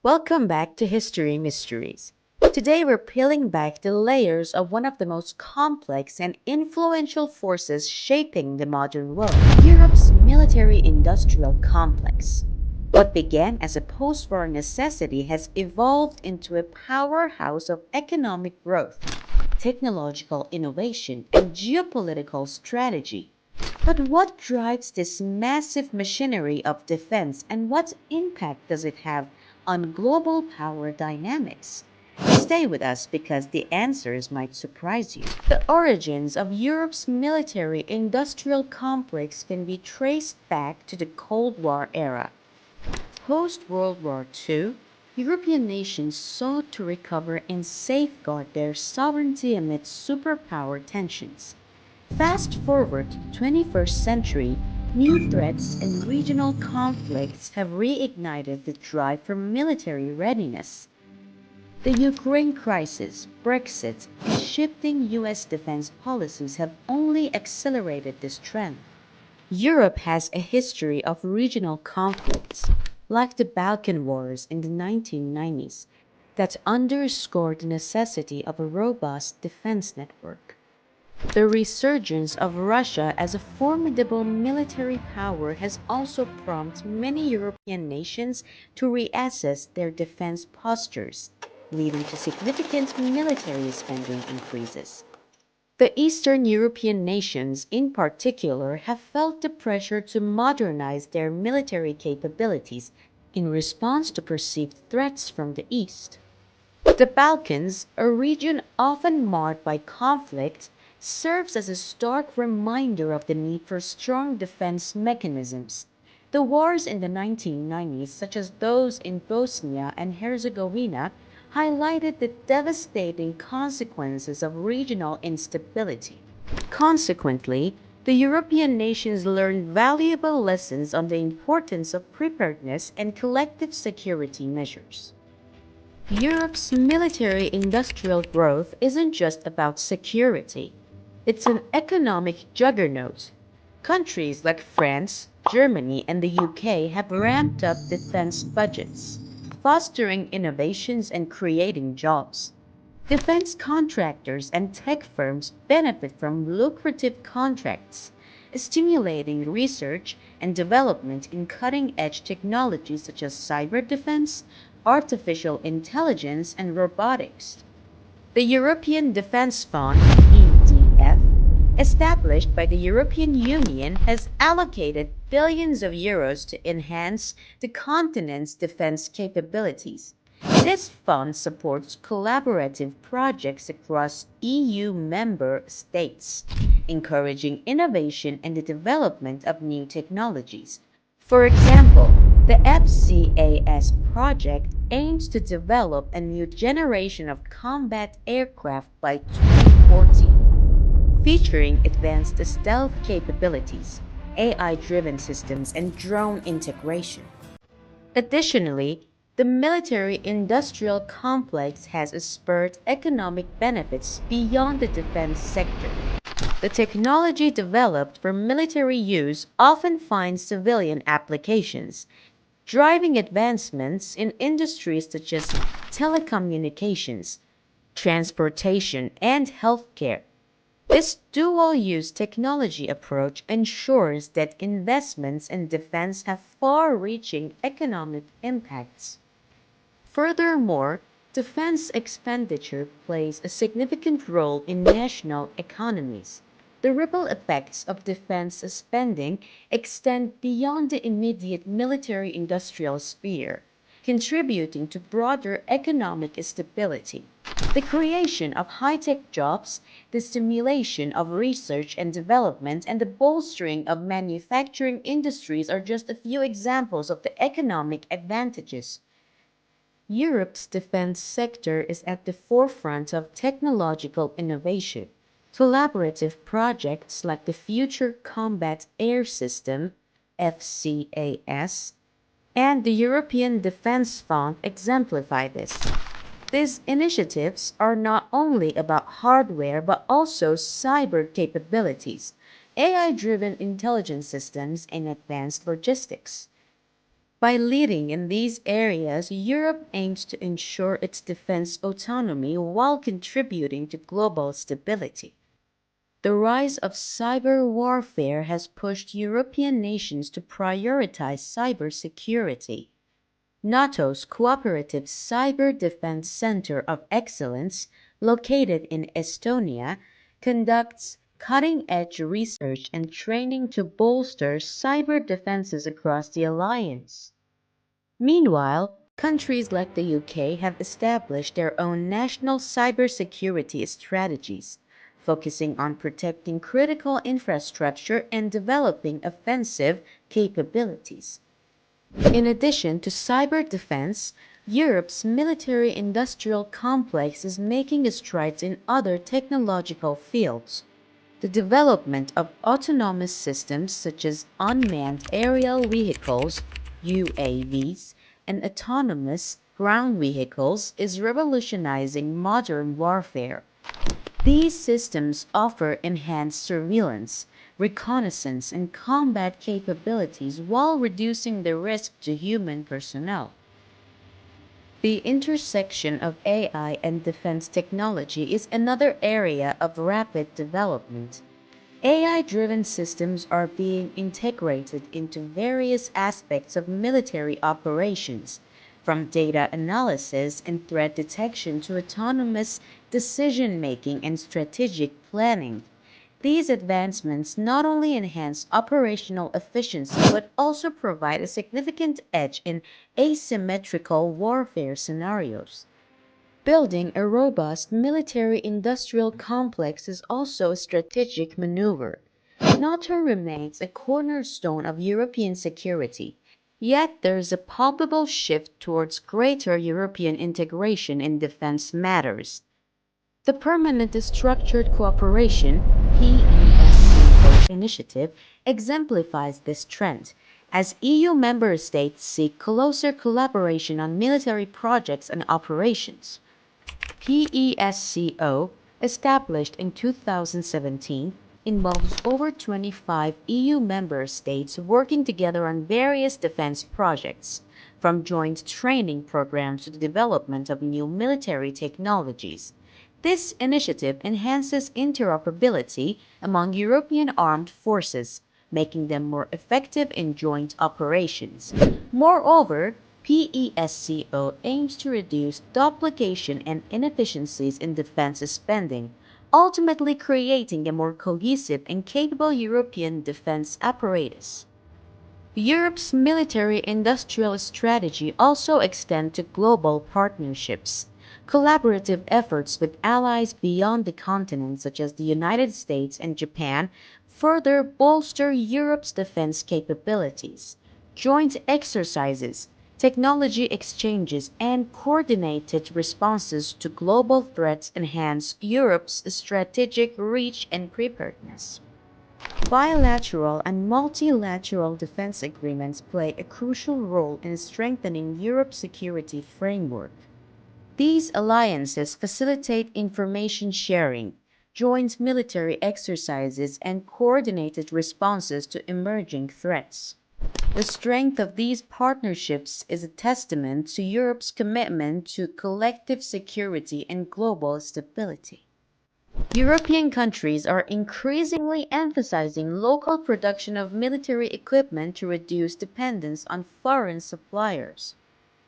Welcome back to History Mysteries. Today we're peeling back the layers of one of the most complex and influential forces shaping the modern world, Europe's military-industrial complex. What began as a post-war necessity has evolved into a powerhouse of economic growth, technological innovation, and geopolitical strategy. But what drives this massive machinery of defense and what impact does it have on global power dynamics? Stay with us because the answers might surprise you. The origins of Europe's military industrial complex can be traced back to the Cold War era. Post World War II, European nations sought to recover and safeguard their sovereignty amid superpower tensions. Fast forward to the 21st century, new threats and regional conflicts have reignited the drive for military readiness. The Ukraine crisis, Brexit, and shifting US defense policies have only accelerated this trend. Europe has a history of regional conflicts, like the Balkan Wars in the 1990s, that underscore the necessity of a robust defense network. The resurgence of Russia as a formidable military power has also prompted many European nations to reassess their defense postures, leading to significant military spending increases. The Eastern European nations, in particular, have felt the pressure to modernize their military capabilities in response to perceived threats from the East. The Balkans, a region often marred by conflict, serves as a stark reminder of the need for strong defense mechanisms. The wars in the 1990s, such as those in Bosnia and Herzegovina, highlighted the devastating consequences of regional instability. Consequently, the European nations learned valuable lessons on the importance of preparedness and collective security measures. Europe's military industrial growth isn't just about security, it's an economic juggernaut. Countries like France, Germany, and the UK have ramped up defense budgets, fostering innovations and creating jobs. Defense contractors and tech firms benefit from lucrative contracts, stimulating research and development in cutting edge technologies such as cyber defense, artificial intelligence, and robotics. The European Defence Fund (EDF), established by the European Union, has allocated billions of euros to enhance the continent's defense capabilities. This fund supports collaborative projects across EU member states, encouraging innovation and the development of new technologies. For example, the FCAS project aims to develop a new generation of combat aircraft by 2040, featuring advanced stealth capabilities, AI-driven systems, and drone integration. Additionally, the military-industrial complex has spurred economic benefits beyond the defense sector. The technology developed for military use often finds civilian applications, driving advancements in industries such as telecommunications, transportation, and healthcare. This dual-use technology approach ensures that investments in defense have far-reaching economic impacts. Furthermore, defense expenditure plays a significant role in national economies. The ripple effects of defense spending extend beyond the immediate military-industrial sphere, contributing to broader economic stability. The creation of high-tech jobs, the stimulation of research and development, and the bolstering of manufacturing industries are just a few examples of the economic advantages. Europe's defense sector is at the forefront of technological innovation. Collaborative projects like the Future Combat Air System (FCAS) and the European Defence Fund exemplify this. These initiatives are not only about hardware but also cyber capabilities, AI-driven intelligence systems, and advanced logistics. By leading in these areas, Europe aims to ensure its defense autonomy while contributing to global stability. The rise of cyber warfare has pushed European nations to prioritize cybersecurity. NATO's Cooperative Cyber Defense Center of Excellence, located in Estonia, conducts cutting-edge research and training to bolster cyber defenses across the alliance. Meanwhile, countries like the UK have established their own national cybersecurity strategies, focusing on protecting critical infrastructure and developing offensive capabilities. In addition to cyber defense, Europe's military industrial complex is making strides in other technological fields. The development of autonomous systems such as unmanned aerial vehicles, UAVs, and autonomous ground vehicles is revolutionizing modern warfare. These systems offer enhanced surveillance, reconnaissance, and combat capabilities while reducing the risk to human personnel. The intersection of AI and defense technology is another area of rapid development. AI-driven systems are being integrated into various aspects of military operations, from data analysis and threat detection to autonomous decision-making and strategic planning. These advancements not only enhance operational efficiency but also provide a significant edge in asymmetrical warfare scenarios. Building a robust military-industrial complex is also a strategic maneuver. NATO remains a cornerstone of European security, yet there is a palpable shift towards greater European integration in defense matters. The Permanent Structured Cooperation (PESCO) initiative exemplifies this trend, as EU member states seek closer collaboration on military projects and operations. PESCO, established in 2017, involves over 25 EU member states working together on various defense projects, from joint training programs to the development of new military technologies. This initiative enhances interoperability among European armed forces, making them more effective in joint operations. Moreover, PESCO aims to reduce duplication and inefficiencies in defense spending, ultimately creating a more cohesive and capable European defense apparatus. Europe's military-industrial strategy also extends to global partnerships. Collaborative efforts with allies beyond the continent, such as the United States and Japan, further bolster Europe's defense capabilities. Joint exercises, technology exchanges, and coordinated responses to global threats enhance Europe's strategic reach and preparedness. Bilateral and multilateral defense agreements play a crucial role in strengthening Europe's security framework. These alliances facilitate information sharing, joint military exercises, and coordinated responses to emerging threats. The strength of these partnerships is a testament to Europe's commitment to collective security and global stability. European countries are increasingly emphasizing local production of military equipment to reduce dependence on foreign suppliers.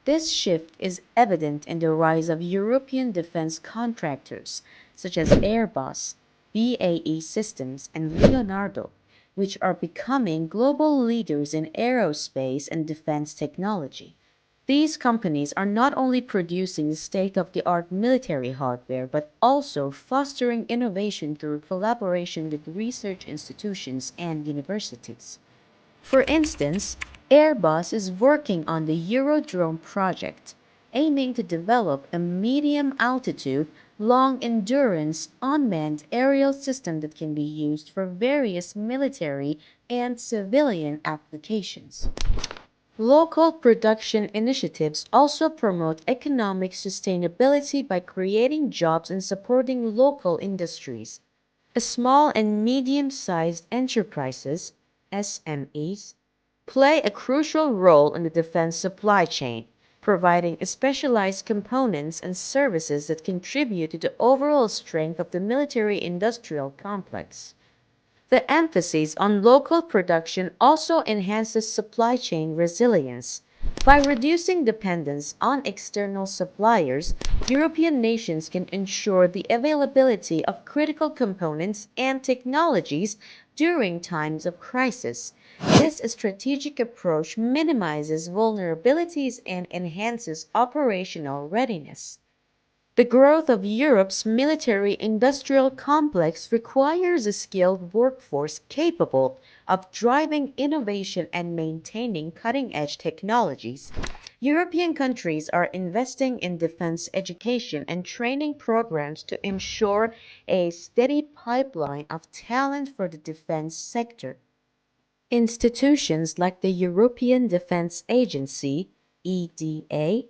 This shift is evident in the rise of European defense contractors such as Airbus, BAE Systems, and Leonardo, which are becoming global leaders in aerospace and defense technology. These companies are not only producing state-of-the-art military hardware but also fostering innovation through collaboration with research institutions and universities. For instance, Airbus is working on the Eurodrone project, aiming to develop a medium-altitude, long-endurance unmanned aerial system that can be used for various military and civilian applications. Local production initiatives also promote economic sustainability by creating jobs and supporting local industries. Small and medium-sized enterprises (SMEs) play a crucial role in the defense supply chain, providing specialized components and services that contribute to the overall strength of the military industrial complex. The emphasis on local production also enhances supply chain resilience. By reducing dependence on external suppliers, European nations can ensure the availability of critical components and technologies during times of crisis. This strategic approach minimizes vulnerabilities and enhances operational readiness. The growth of Europe's military industrial complex requires a skilled workforce capable of driving innovation and maintaining cutting edge technologies. European countries are investing in defense education and training programs to ensure a steady pipeline of talent for the defense sector. Institutions like the European Defence Agency (EDA)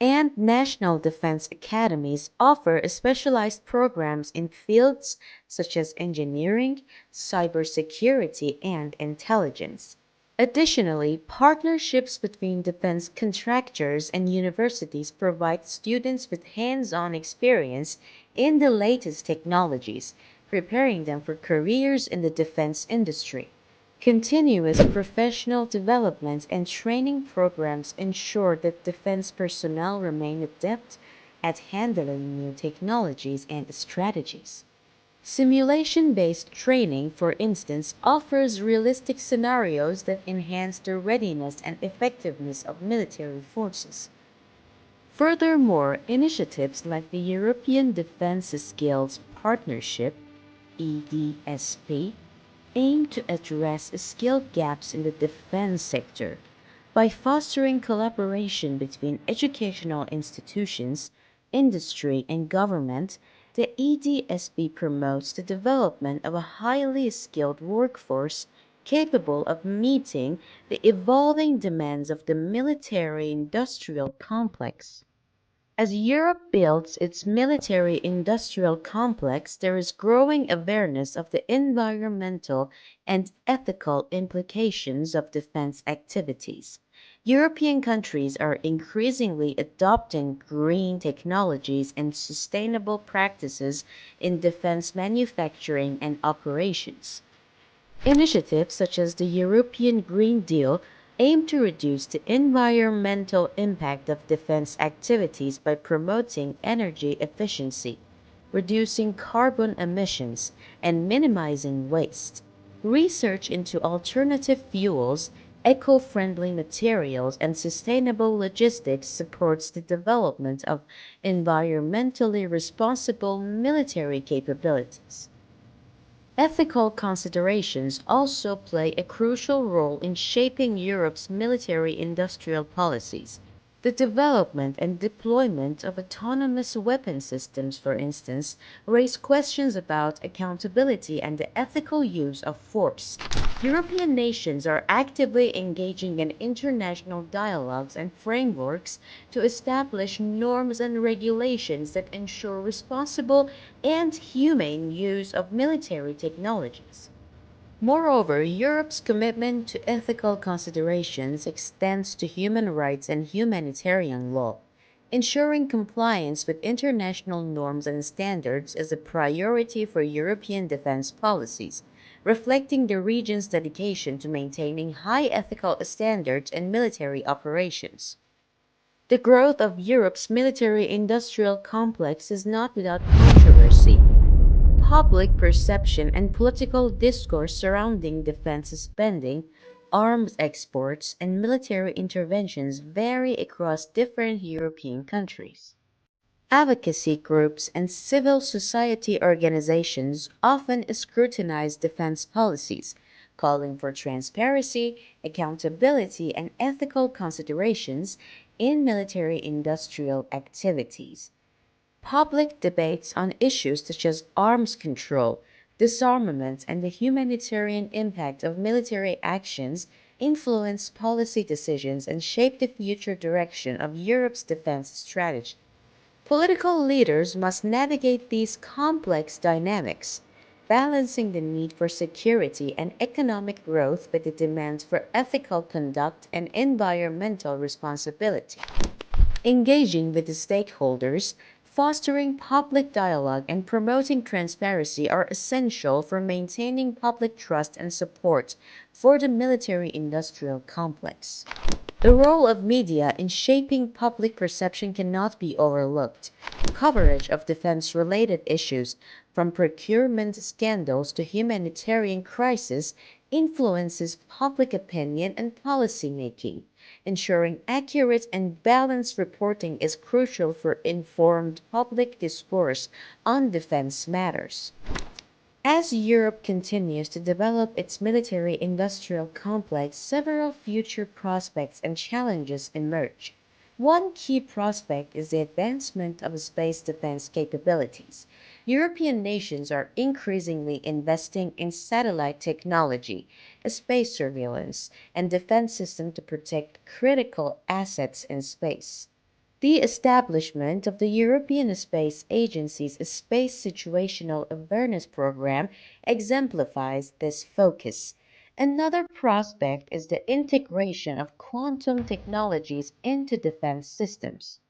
and national defense academies offer specialized programs in fields such as engineering, cybersecurity, and intelligence. Additionally, partnerships between defense contractors and universities provide students with hands-on experience in the latest technologies, preparing them for careers in the defense industry. Continuous professional development and training programs ensure that defense personnel remain adept at handling new technologies and strategies. Simulation based training, for instance, offers realistic scenarios that enhance the readiness and effectiveness of military forces. Furthermore, initiatives like the European Defense Skills Partnership (EDSP) aim to address skill gaps in the defense sector by fostering collaboration between educational institutions, industry, and government. The EDSP promotes the development of a highly skilled workforce capable of meeting the evolving demands of the military industrial complex. As Europe builds its military industrial complex, there is growing awareness of the environmental and ethical implications of defense activities. European countries are increasingly adopting green technologies and sustainable practices in defense manufacturing and operations. Initiatives such as the European Green Deal aim to reduce the environmental impact of defense activities by promoting energy efficiency, reducing carbon emissions, and minimizing waste. Research into alternative fuels, eco friendly materials, and sustainable logistics supports the development of environmentally responsible military capabilities. Ethical considerations also play a crucial role in shaping Europe's military industrial policies. The development and deployment of autonomous weapon systems, for instance, raise questions about accountability and the ethical use of force. European nations are actively engaging in international dialogues and frameworks to establish norms and regulations that ensure responsible and humane use of military technologies. Moreover, Europe's commitment to ethical considerations extends to human rights and humanitarian law. Ensuring compliance with international norms and standards is a priority for European defense policies, reflecting the region's dedication to maintaining high ethical standards in military operations. The growth of Europe's military industrial complex is not without controversy. Public perception and political discourse surrounding defense spending, arms exports, and military interventions vary across different European countries. Advocacy groups and civil society organizations often scrutinize defense policies, calling for transparency, accountability, and ethical considerations in military industrial activities. Public debates on issues such as arms control, disarmament, and the humanitarian impact of military actions influence policy decisions and shape the future direction of Europe's defense strategy. Political leaders must navigate these complex dynamics, balancing the need for security and economic growth with the demands for ethical conduct and environmental responsibility. Engaging with the stakeholders, fostering public dialogue, and promoting transparency are essential for maintaining public trust and support for the military industrial complex. The role of media in shaping public perception cannot be overlooked. Coverage of defense related issues, from procurement scandals to humanitarian crises, influences public opinion and policymaking. Ensuring accurate and balanced reporting is crucial for informed public discourse on defense matters. As Europe continues to develop its military industrial complex, several future prospects and challenges emerge. One key prospect is the advancement of space defense capabilities. European nations are increasingly investing in satellite technology, space surveillance, and defense systems to protect critical assets in space. The establishment of the European Space Agency's Space Situational Awareness Program exemplifies this focus. Another prospect is the integration of quantum technologies into defense systems.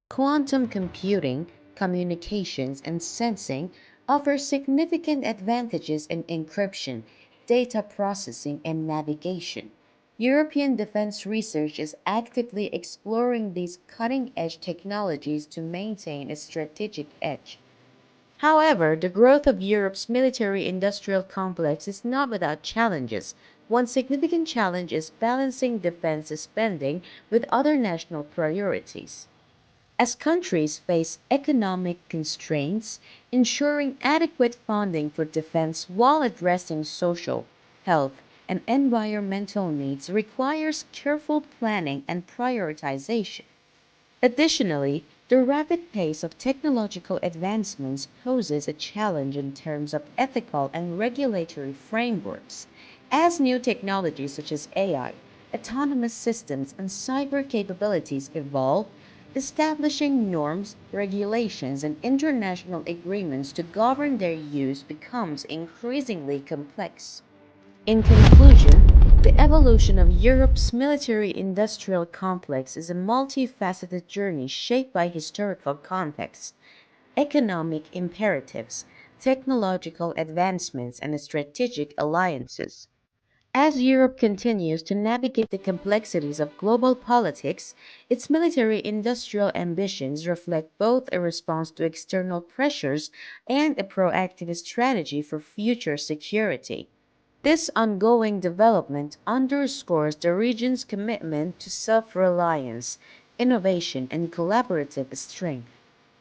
Quantum computing, communications, and sensing offer significant advantages in encryption, data processing, and navigation. European defense research is actively exploring these cutting edge technologies to maintain a strategic edge. However, the growth of Europe's military industrial complex is not without challenges. One significant challenge is balancing defense spending with other national priorities. As countries face economic constraints, ensuring adequate funding for defense while addressing social, health, and environmental needs requires careful planning and prioritization. Additionally, the rapid pace of technological advancements poses a challenge in terms of ethical and regulatory frameworks. As new technologies such as AI, autonomous systems, and cyber capabilities evolve, establishing norms, regulations, and international agreements to govern their use becomes increasingly complex. In conclusion, the evolution of Europe's military industrial complex is a multifaceted journey shaped by historical context, economic imperatives, technological advancements, and strategic alliances. As Europe continues to navigate the complexities of global politics, its military industrial ambitions reflect both a response to external pressures and a proactive strategy for future security. This ongoing development underscores the region's commitment to self reliance, innovation, and collaborative strength.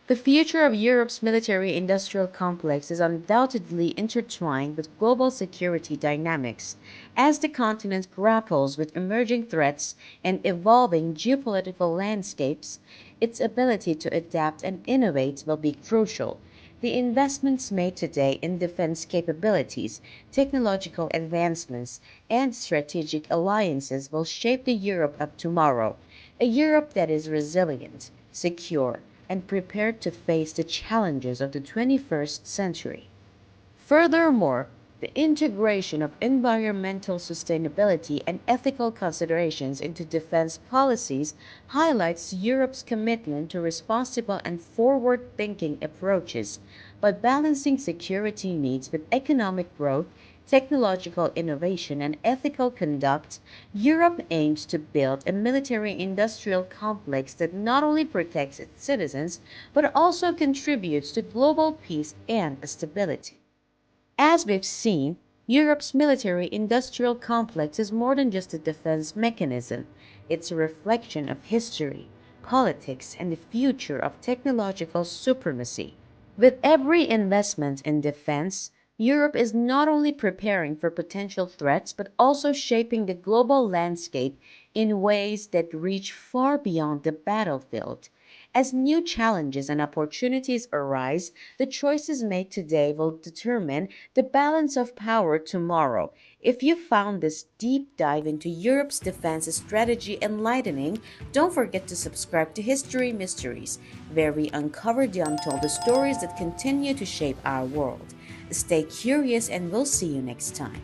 The future of Europe's military industrial complex is undoubtedly intertwined with global security dynamics. As the continent grapples with emerging threats and evolving geopolitical landscapes, its ability to adapt and innovate will be crucial. The investments made today in defense capabilities, technological advancements, and strategic alliances will shape the Europe of tomorrow, a Europe that is resilient, secure, and prepared to face the challenges of the 21st century. Furthermore, the integration of environmental sustainability and ethical considerations into defense policies highlights Europe's commitment to responsible and forward thinking approaches. By balancing security needs with economic growth, technological innovation, and ethical conduct, Europe aims to build a military industrial complex that not only protects its citizens, but also contributes to global peace and stability. As we've seen, Europe's military industrial complex is more than just a defense mechanism. It's a reflection of history, politics, and the future of technological supremacy. With every investment in defense, Europe is not only preparing for potential threats but also shaping the global landscape in ways that reach far beyond the battlefield. As new challenges and opportunities arise, the choices made today will determine the balance of power tomorrow. If you found this deep dive into Europe's defense strategy enlightening, don't forget to subscribe to History Mysteries, where we uncover the untold stories that continue to shape our world. Stay curious, and we'll see you next time.